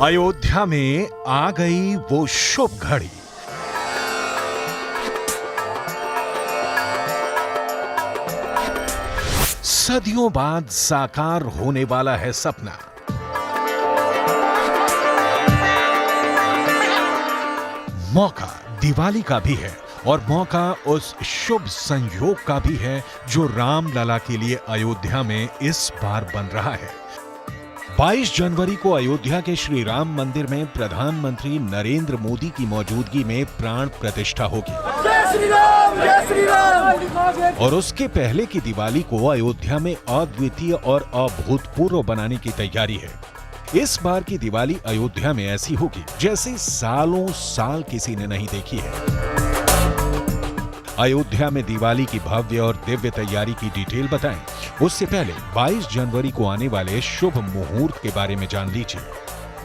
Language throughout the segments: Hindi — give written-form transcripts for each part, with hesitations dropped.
अयोध्या में आ गई वो शुभ घड़ी। सदियों बाद साकार होने वाला है सपना। मौका दिवाली का भी है और मौका उस शुभ संयोग का भी है जो रामलला के लिए अयोध्या में इस बार बन रहा है। 22 जनवरी को अयोध्या के श्री राम मंदिर में प्रधानमंत्री नरेंद्र मोदी की मौजूदगी में प्राण प्रतिष्ठा होगी। जय श्री राम, जय श्री राम। और उसके पहले की दिवाली को अयोध्या में अद्वितीय और अभूतपूर्व बनाने की तैयारी है। इस बार की दिवाली अयोध्या में ऐसी होगी जैसे सालों साल किसी ने नहीं देखी है। अयोध्या में दिवाली की भव्य और दिव्य तैयारी की डिटेल बताएं, उससे पहले 22 जनवरी को आने वाले शुभ मुहूर्त के बारे में जान लीजिए।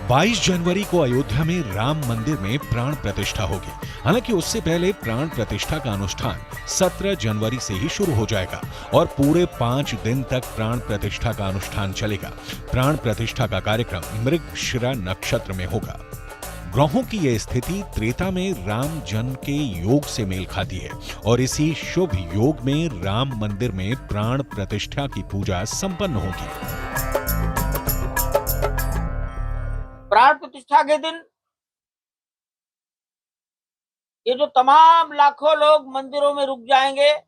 22 जनवरी को अयोध्या में राम मंदिर में प्राण प्रतिष्ठा होगी। हालांकि उससे पहले प्राण प्रतिष्ठा का अनुष्ठान 17 जनवरी से ही शुरू हो जाएगा और पूरे 5 दिन तक प्राण प्रतिष्ठा का अनुष्ठाान चलेगा। प्राण प्रतिष्ठा का कार्यक्रम मृगशिरा नक्षत्र में होगा। ग्रहों की यह स्थिति त्रेता में राम जन्म के योग से मेल खाती है और इसी शुभ योग में राम मंदिर में प्राण प्रतिष्ठा की पूजा संपन्न होगी। प्राण प्रतिष्ठा के दिन ये जो तमाम लाखों लोग मंदिरों में रुक जाएंगे,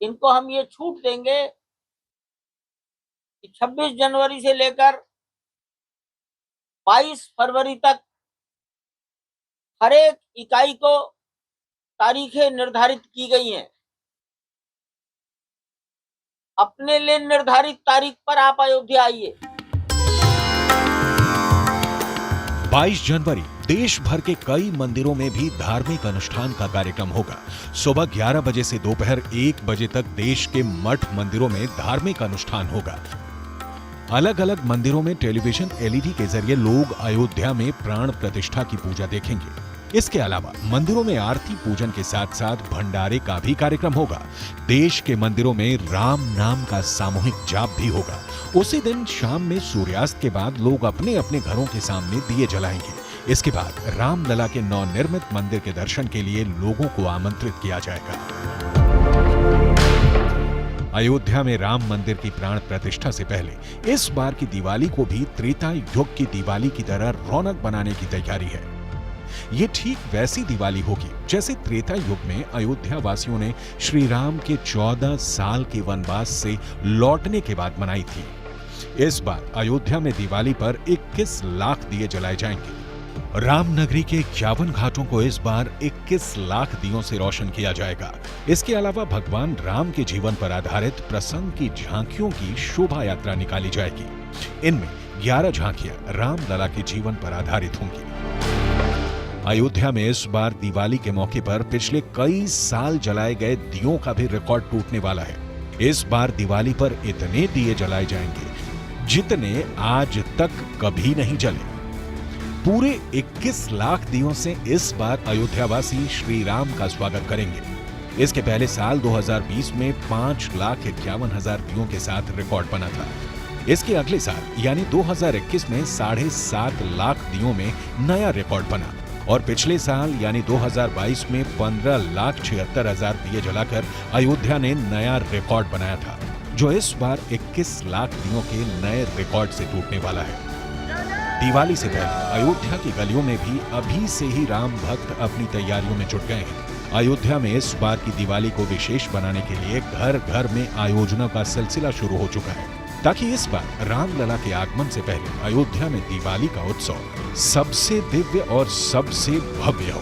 इनको हम ये छूट देंगे कि 26 जनवरी से लेकर 22 फरवरी तक हर एक इकाई को तारीखें निर्धारित की गई हैं। अपने लिए निर्धारित तारीख पर आप अयोध्या आइए। 22 जनवरी देश भर के कई मंदिरों में भी धार्मिक अनुष्ठान का कार्यक्रम होगा। सुबह 11 बजे से दोपहर 1 बजे तक देश के मठ मंदिरों में धार्मिक अनुष्ठान होगा। अलग अलग मंदिरों में टेलीविजन LED के जरिए लोग अयोध्या में प्राण प्रतिष्ठा की पूजा देखेंगे। इसके अलावा मंदिरों में आरती पूजन के साथ साथ भंडारे का भी कार्यक्रम होगा। देश के मंदिरों में राम नाम का सामूहिक जाप भी होगा। उसी दिन शाम में सूर्यास्त के बाद लोग अपने अपने घरों के सामने दिए जलाएंगे। इसके बाद रामलला के नवनिर्मित मंदिर के दर्शन के लिए लोगों को आमंत्रित किया जाएगा। अयोध्या में राम मंदिर की प्राण प्रतिष्ठा से पहले इस बार की दिवाली को भी त्रेता युग की दिवाली की तरह रौनक बनाने की तैयारी है। ये ठीक वैसी दिवाली होगी जैसे त्रेता युग में अयोध्या वासियों ने श्री राम के 14 साल के वनवास से लौटने के बाद मनाई थी। इस बार अयोध्या में दिवाली पर 21 लाख दिए जलाए जाएंगे। रामनगरी के 51 घाटों को इस बार 21 लाख दियों से रोशन किया जाएगा। इसके अलावा भगवान राम के जीवन पर आधारित प्रसंग की झांकियों की शोभा यात्रा निकाली जाएगी। इनमें 11 झांकियां रामलला के जीवन पर आधारित होंगी। अयोध्या में इस बार दिवाली के मौके पर पिछले कई साल जलाए गए दियों का भी रिकॉर्ड टूटने वाला है। इस बार दिवाली पर इतने दिए जलाए जाएंगे जितने आज तक कभी नहीं जले। पूरे 21 लाख दियों से इस बार अयोध्यावासी श्री राम का स्वागत करेंगे। इसके पहले साल 2020 में 5,51,000 दियों के साथ रिकॉर्ड बना था। इसके अगले साल यानी 2021 में 7.5 लाख दियों में नया रिकॉर्ड बना और पिछले साल यानी 2022 में 15,76,000 दिए जलाकर अयोध्या ने नया रिकॉर्ड बनाया था, जो इस बार 21 लाख दियों के नए रिकॉर्ड से टूटने वाला है। दिवाली से पहले अयोध्या की गलियों में भी अभी से ही राम भक्त अपनी तैयारियों में जुट गए हैं। अयोध्या में इस बार की दिवाली को विशेष बनाने के लिए घर घर में आयोजनों का सिलसिला शुरू हो चुका है, ताकि इस बार रामलला के आगमन से पहले अयोध्या में दिवाली का उत्सव सबसे दिव्य और सबसे भव्य हो।